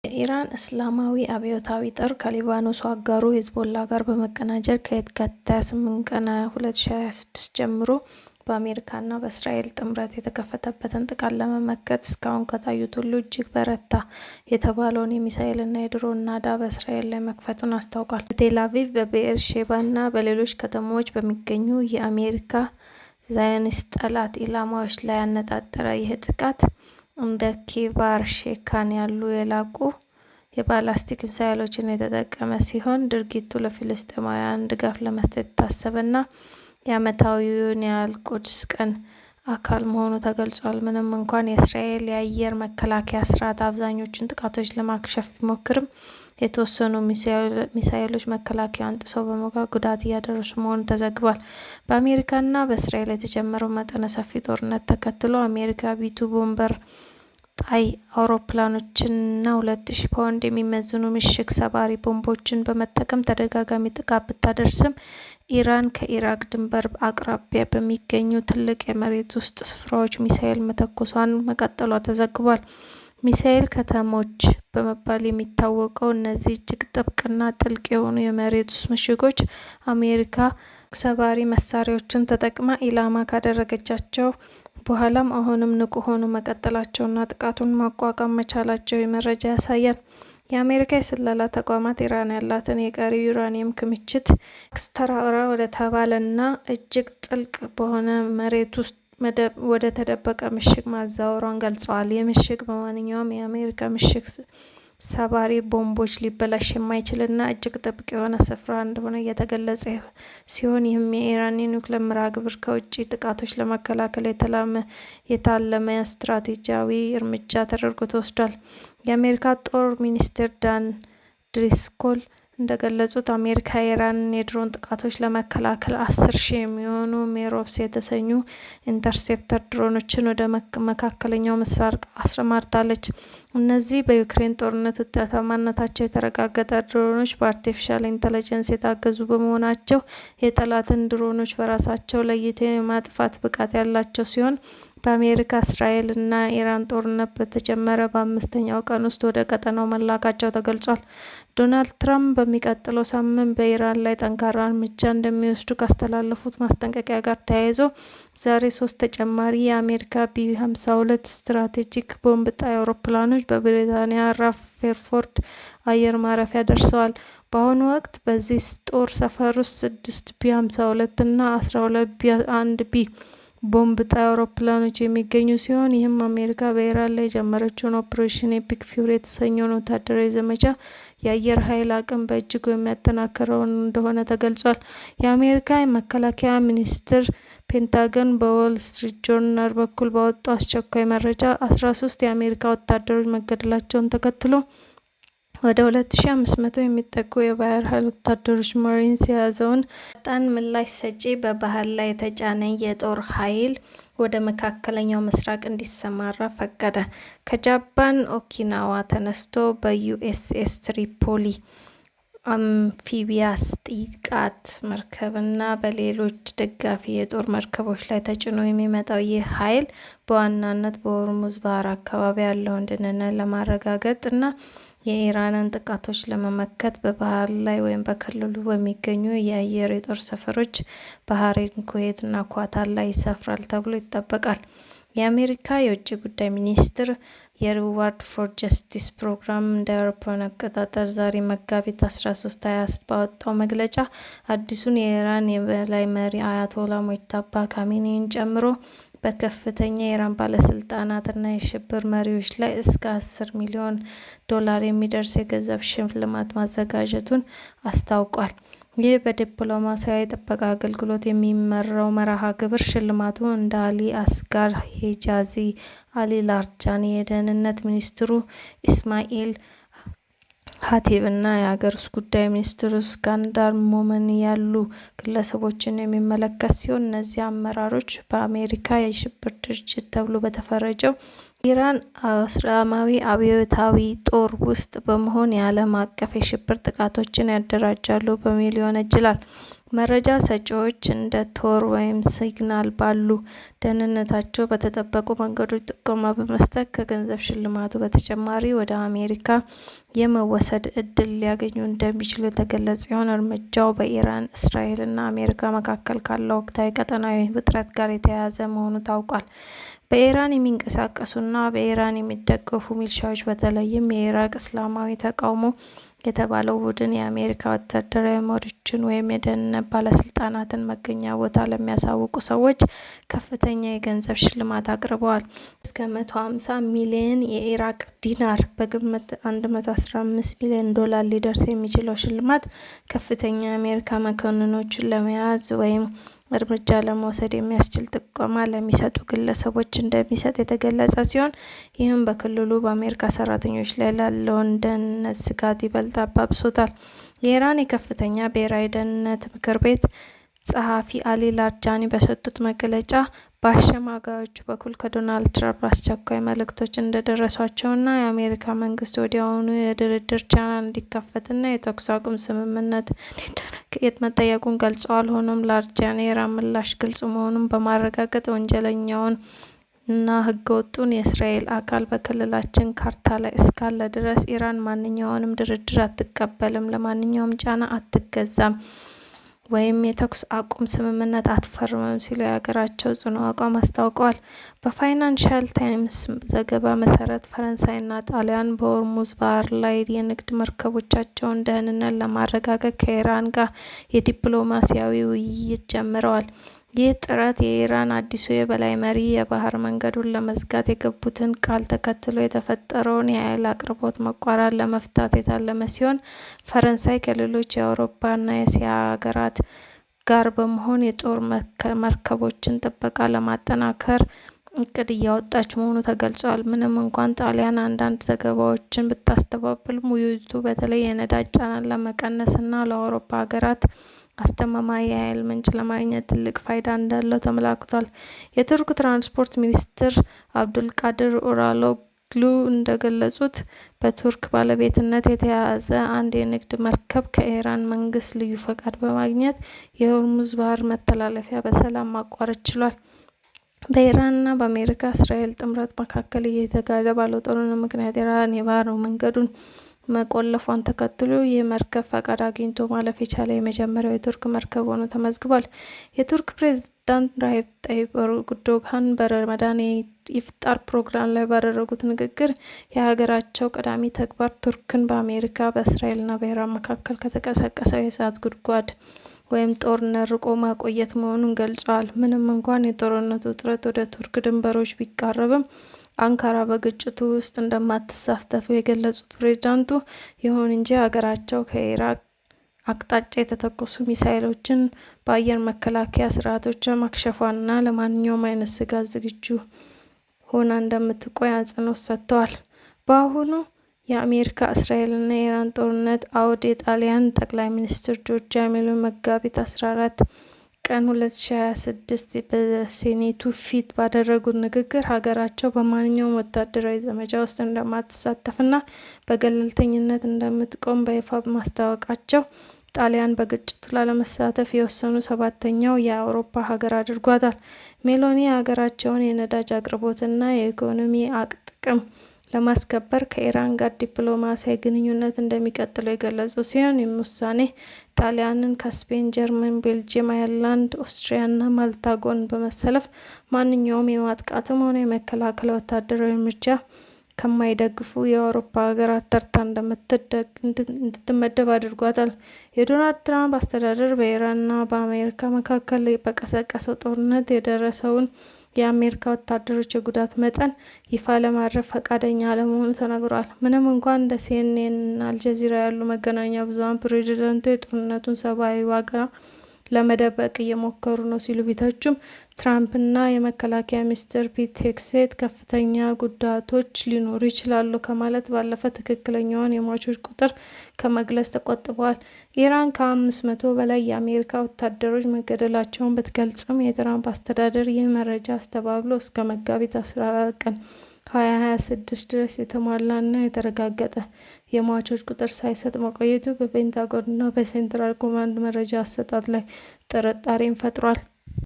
የኢራን እስላማዊ አብዮታዊ ጦር ከሊባኖሱ አጋሩ ሂዝቦላ ጋር በመቀናጀት ከየካቲት 28 ቀን 2026 ጀምሮ በአሜሪካና በእስራኤል ጥምረት የተከፈተበትን ጥቃት ለመመከት እስካሁን ከታዩት ሁሉ እጅግ በረታ የተባለውን የሚሳኤልና የድሮን ናዳ በእስራኤል ላይ መክፈቱን አስታውቋል። በቴል አቪቭ፣ በቤኤር ሼባና በሌሎች ከተሞች በሚገኙ የአሜሪካ ዛዮኒስት ጠላት ኢላማዎች ላይ ያነጣጠረ ይህ ጥቃት እንደ ኪባር ሼካን ያሉ የላቁ የባላስቲክ ሚሳኤሎችን የተጠቀመ ሲሆን ድርጊቱ ለፍልስጤማውያን ድጋፍ ለመስጠት የታሰበና የዓመታዊውን የአል-ቁድስ ቀን አካል መሆኑ ተገልጿል። ምንም እንኳን የእስራኤል የአየር መከላከያ ስርዓት አብዛኞቹን ጥቃቶች ለማክሸፍ ቢሞክርም የተወሰኑ ሚሳኤሎች መከላከያውን ጥሰው በመግባት ጉዳት እያደረሱ መሆኑ ተዘግቧል። በአሜሪካና በእስራኤል የተጀመረው መጠነ ሰፊ ጦርነት ተከትሎ አሜሪካ ቢ-2 ቦምበር ጣይ አውሮፕላኖችንና 2000 ፓውንድ የሚመዝኑ ምሽግ ሰባሪ ቦምቦችን በመጠቀም ተደጋጋሚ ጥቃት ብታደርስም ኢራን ከኢራቅ ድንበር አቅራቢያ በሚገኙ ትልቅ የመሬት ውስጥ ስፍራዎች ሚሳኤል መተኮሷን መቀጠሏ ተዘግቧል። ሚሳኤል ከተሞች በመባል የሚታወቀው እነዚህ እጅግ ጥብቅና ጥልቅ የሆኑ የመሬት ውስጥ ምሽጎች አሜሪካ ሰባሪ መሳሪያዎችን ተጠቅማ ኢላማ ካደረገቻቸው በኋላም አሁንም ንቁ ሆኖ መቀጠላቸውና ጥቃቱን ማቋቋም መቻላቸው መረጃ ያሳያል። የአሜሪካ የስለላ ተቋማት ኢራን ያላትን የቀሪ ዩራኒየም ክምችት ኤክስተራራ ወደ ተባለና እጅግ ጥልቅ በሆነ መሬት ውስጥ ወደ ተደበቀ ምሽግ ማዛወሯን ገልጸዋል። ይህ ምሽግ በማንኛውም የአሜሪካ ምሽግ ሰባሪ ቦምቦች ሊበላሽ የማይችልና እጅግ ጥብቅ የሆነ ስፍራ እንደሆነ እየተገለጸ ሲሆን ይህም የኢራን የኒውክሌር መርሃ ግብር ከውጭ ጥቃቶች ለመከላከል የታለመ ስትራቴጂያዊ እርምጃ ተደርጎ ተወስዷል። የአሜሪካ ጦር ሚኒስትር ዳን ድሪስኮል እንደገለጹት አሜሪካ የኢራንን የድሮን ጥቃቶች ለመከላከል 10,000 የሚሆኑ ሜሮቭስ የተሰኙ ኢንተርሴፕተር ድሮኖችን ወደ መካከለኛው ምስራቅ አሰማርታለች። እነዚህ በዩክሬን ጦርነት ውጤታማነታቸው የተረጋገጠ ድሮኖች በአርቲፊሻል ኢንተለጀንስ የታገዙ በመሆናቸው የጠላትን ድሮኖች በራሳቸው ለይተው የማጥፋት ብቃት ያላቸው ሲሆን በአሜሪካ እስራኤል እና ኢራን ጦርነት በተጀመረ በ5ኛው ቀን ውስጥ ወደ ቀጠናው መላካቸው ተገልጿል። ዶናልድ ትራምፕ በሚቀጥለው ሳምንት በኢራን ላይ ጠንካራ እርምጃ እንደሚወስዱ ካስተላለፉት ማስጠንቀቂያ ጋር ተያይዞ ዛሬ 3 ተጨማሪ የአሜሪካ ቢ-52 ስትራቴጂክ ቦምብ ጣይ አውሮፕላኖች በብሪታንያ ራዘርፎርድ አየር ማረፊያ ደርሰዋል። በአሁኑ ወቅት በዚህ ጦር ሰፈር ውስጥ 6 ቢ-52 እና 12 ቢ-1 ቦምብ ጣይ አውሮፕላኖች የሚገኙ ሲሆን ይህም አሜሪካ በኢራን ላይ የጀመረችውን ኦፕሬሽን ኤፒክ ፊውሪ የተሰኘውን ወታደራዊ ዘመቻ የአየር ኃይል አቅም በእጅጉ የሚያጠናክረው እንደሆነ ተገልጿል። የአሜሪካ የመከላከያ ሚኒስቴር ፔንታገን በዎል ስትሪት ጆርናል በኩል ባወጣው አስቸኳይ መረጃ 13 የአሜሪካ ወታደሮች መገደላቸውን ተከትሎ ወደ 2500 የሚጠጉ የባህር ኃይል ወታደሮች ማሪንስ የያዘውን ፈጣን ምላሽ ሰጪ በባህር ላይ የተጫነ የጦር ኃይል ወደ መካከለኛው ምስራቅ እንዲሰማራ ፈቀደ። ከጃፓን ኦኪናዋ ተነስቶ በዩኤስኤስ ትሪፖሊ አምፊቢያስ ጥቃት መርከብና በሌሎች ደጋፊ የጦር መርከቦች ላይ ተጭኖ የሚመጣው ይህ ኃይል በዋናነት በሆርሙዝ ባህር አካባቢ ያለውን ደህንነት ለማረጋገጥ እና የኢራንን ጥቃቶች ለመመከት በባህር ላይ ወይም በክልሉ በሚገኙ የአየር የጦር ሰፈሮች ባህሬን፣ ኩዌት እና ኳታር ላይ ይሰፍራል ተብሎ ይጠበቃል። የአሜሪካ የውጭ ጉዳይ ሚኒስቴር የሪዋርድ ፎር ጀስቲስ ፕሮግራም እንደ አውሮፓውያን አቆጣጠር ዛሬ መጋቢት 13 2020 ባወጣው መግለጫ አዲሱን የኢራን የበላይ መሪ አያቶላ ሞጅተባ ካሚኒን ጨምሮ በከፍተኛ የኢራን ባለስልጣናትና የሽብር መሪዎች ላይ እስከ $10 ሚሊዮን የሚደርስ የገንዘብ ሽልማት ማዘጋጀቱን አስታውቋል። ይህ በዲፕሎማሲያዊ ጥበቃ አገልግሎት የሚመራው መርሃ ግብር ሽልማቱ እንደ አሊ አስጋር ሂጃዚ፣ አሊ ላርጃኒ፣ የደህንነት ሚኒስትሩ ኢስማኤል ሀቲብ እና የሀገር ውስጥ ጉዳይ ሚኒስትሩ እስካንዳር ሞመኒ ያሉ ግለሰቦችን የሚመለከት ሲሆን እነዚህ አመራሮች በአሜሪካ የሽብር ድርጅት ተብሎ በተፈረጀው ኢራን እስላማዊ አብዮታዊ ጦር ውስጥ በመሆን የዓለም አቀፍ የሽብር ጥቃቶችን ያደራጃሉ በሚል ይወነጅላል። መረጃ ሰጪዎች እንደ ቶር ወይም ሲግናል ባሉ ደህንነታቸው በተጠበቁ መንገዶች ጥቆማ በመስጠት ከገንዘብ ሽልማቱ በተጨማሪ ወደ አሜሪካ የመወሰድ እድል ሊያገኙ እንደሚችሉ የተገለጸ ሲሆን እርምጃው በኢራን፣ እስራኤልና አሜሪካ መካከል ካለው ወቅታዊ ቀጠናዊ ውጥረት ጋር የተያያዘ መሆኑ ታውቋል። በኢራን የሚንቀሳቀሱና በኢራን የሚደገፉ ሚሊሻዎች በተለይም የኢራቅ እስላማዊ ተቃውሞ የተባለው ቡድን የአሜሪካ ወታደራዊ መሪዎችን ወይም የደህንነት ባለስልጣናትን መገኛ ቦታ ለሚያሳውቁ ሰዎች ከፍተኛ የገንዘብ ሽልማት አቅርበዋል። እስከ 150 ሚሊዮን የኢራቅ ዲናር በግምት $115 ሚሊዮን ሊደርስ የሚችለው ሽልማት ከፍተኛ የአሜሪካ መኮንኖችን ለመያዝ ወይም እርምጃ ለመውሰድ የሚያስችል ጥቆማ ለሚሰጡ ግለሰቦች እንደሚሰጥ የተገለጸ ሲሆን ይህም በክልሉ በአሜሪካ ሰራተኞች ላይ ያለውን ደህንነት ስጋት ይበልጥ አባብሶታል። የኢራን የከፍተኛ ብሔራዊ ደህንነት ምክር ቤት ጸሐፊ አሊ ላርጃኒ በሰጡት መግለጫ በአሸማጋዮቹ በኩል ከዶናልድ ትራምፕ አስቸኳይ መልእክቶች እንደደረሷቸውና የአሜሪካ መንግስት ወዲያውኑ የድርድር ቻናል እንዲከፈትና የተኩስ አቁም ስምምነት እንዲደረግ መጠየቁን ገልጸዋል። ሆኖም ላርጃኒ የኢራን ምላሽ ግልጽ መሆኑን በማረጋገጥ ወንጀለኛውን እና ህገወጡን የእስራኤል አካል በክልላችን ካርታ ላይ እስካለ ድረስ ኢራን ማንኛውንም ድርድር አትቀበልም፣ ለማንኛውም ጫና አትገዛም ወይም የተኩስ አቁም ስምምነት አትፈርምም ሲሉ የሀገራቸው ጽኑ አቋም አስታውቀዋል። በፋይናንሻል ታይምስ ዘገባ መሰረት ፈረንሳይና ጣሊያን በሆርሙዝ ባህር ላይ የንግድ መርከቦቻቸውን ደህንነት ለማረጋገጥ ከኢራን ጋር የዲፕሎማሲያዊ ውይይት ጀምረዋል። ይህ ጥረት የኢራን አዲሱ የበላይ መሪ የባህር መንገዱን ለመዝጋት የገቡትን ቃል ተከትሎ የተፈጠረውን የኃይል አቅርቦት መቋረጥ ለመፍታት የታለመ ሲሆን ፈረንሳይ ከሌሎች የአውሮፓና የእስያ ሀገራት ጋር በመሆን የጦር መርከቦችን ጥበቃ ለማጠናከር እቅድ እያወጣች መሆኑ ተገልጿል። ምንም እንኳን ጣሊያን አንዳንድ ዘገባዎችን ብታስተባብልም ውይይቱ በተለይ የነዳጅ ጫናን ለመቀነስና ለአውሮፓ ሀገራት አስተማማኝ የኃይል ምንጭ ለማግኘት ትልቅ ፋይዳ እንዳለው ተመላክቷል። የቱርክ ትራንስፖርት ሚኒስትር አብዱልቃድር ኡራሎግሉ እንደገለጹት በቱርክ ባለቤትነት የተያዘ አንድ የንግድ መርከብ ከኢራን መንግስት ልዩ ፈቃድ በማግኘት የሆርሙዝ ባህር መተላለፊያ በሰላም ማቋረጥ ችሏል። በኢራንና በአሜሪካ እስራኤል ጥምረት መካከል እየተካሄደ ባለው ጦርነት ምክንያት ኢራን የባህር መንገዱን መቆለፏን ተከትሎ ይህ መርከብ ፈቃድ አግኝቶ ማለፍ የቻለ የመጀመሪያው የቱርክ መርከብ ሆኖ ተመዝግቧል። የቱርክ ፕሬዝዳንት ራጀፕ ጣይብ ኤርዶጋን በረመዳን የኢፍጣር ፕሮግራም ላይ ባደረጉት ንግግር የሀገራቸው ቀዳሚ ተግባር ቱርክን በአሜሪካ በእስራኤልና በኢራን መካከል ከተቀሰቀሰው የእሳት ጉድጓድ ወይም ጦርነት ርቆ ማቆየት መሆኑን ገልጸዋል። ምንም እንኳን የጦርነቱ ውጥረት ወደ ቱርክ ድንበሮች ቢቃረብም አንካራ በግጭቱ ውስጥ እንደማትሳተፍ የገለጹት ፕሬዝዳንቱ ይሁን እንጂ ሀገራቸው ከኢራቅ አቅጣጫ የተተኮሱ ሚሳኤሎችን በአየር መከላከያ ስርዓቶች ማክሸፏንና ለማንኛውም አይነት ስጋት ዝግጁ ሆና እንደምትቆይ አጽንኦት ሰጥተዋል። በአሁኑ የአሜሪካ እስራኤልና የኢራን ጦርነት አውድ የጣሊያን ጠቅላይ ሚኒስትር ጆርጂያ ሜሎኒ መጋቢት 14 ቀን 2026 በሴኔቱ ፊት ባደረጉት ንግግር ሀገራቸው በማንኛውም ወታደራዊ ዘመቻ ውስጥ እንደማትሳተፍና በገለልተኝነት እንደምትቆም በይፋ ማስታወቃቸው ጣሊያን በግጭቱ ላለመሳተፍ የወሰኑ 7ኛው የአውሮፓ ሀገር አድርጓታል። ሜሎኒ ሀገራቸውን የነዳጅ አቅርቦትና የኢኮኖሚ ጥቅም ለማስከበር ከኢራን ጋር ዲፕሎማሲያዊ ግንኙነት እንደሚቀጥሉ የገለጹ ሲሆን ይህም ውሳኔ ጣሊያንን ከስፔን፣ ጀርመን፣ ቤልጅየም፣ አየርላንድ፣ ኦስትሪያና ማልታ ጎን በመሰለፍ ማንኛውም የማጥቃትም ሆነ የመከላከል ወታደራዊ እርምጃ ከማይደግፉ የአውሮፓ ሀገራት ተርታ እንድትመደብ አድርጓታል። የዶናልድ ትራምፕ አስተዳደር በኢራንና በአሜሪካ መካከል በቀሰቀሰው ጦርነት የደረሰውን የአሜሪካ ወታደሮች የጉዳት መጠን ይፋ ለማድረግ ፈቃደኛ አለመሆኑ ተነግሯል። ምንም እንኳን እንደ ሲኤንኤን እና አልጀዚራ ያሉ መገናኛ ብዙኃን ፕሬዝዳንቱ የጦርነቱን ሰብአዊ ዋጋ ለመደበቅ እየሞከሩ ነው ሲሉ ቢተቹም ትራምፕና የመከላከያ ሚኒስትር ፒት ሄግሴት ከፍተኛ ጉዳቶች ሊኖሩ ይችላሉ ከማለት ባለፈ ትክክለኛውን የሟቾች ቁጥር ከመግለጽ ተቆጥበዋል። ኢራን ከ500 በላይ የአሜሪካ ወታደሮች መገደላቸውን ብትገልጽም የትራምፕ አስተዳደር ይህ መረጃ አስተባብሎ እስከ መጋቢት 14 ቀን 2026 ድረስ የተሟላና የተረጋገጠ የሟቾች ቁጥር ሳይሰጥ መቆየቱ በፔንታጎንና በሴንትራል ኮማንድ መረጃ አሰጣጥ ላይ ጥርጣሬን ፈጥሯል።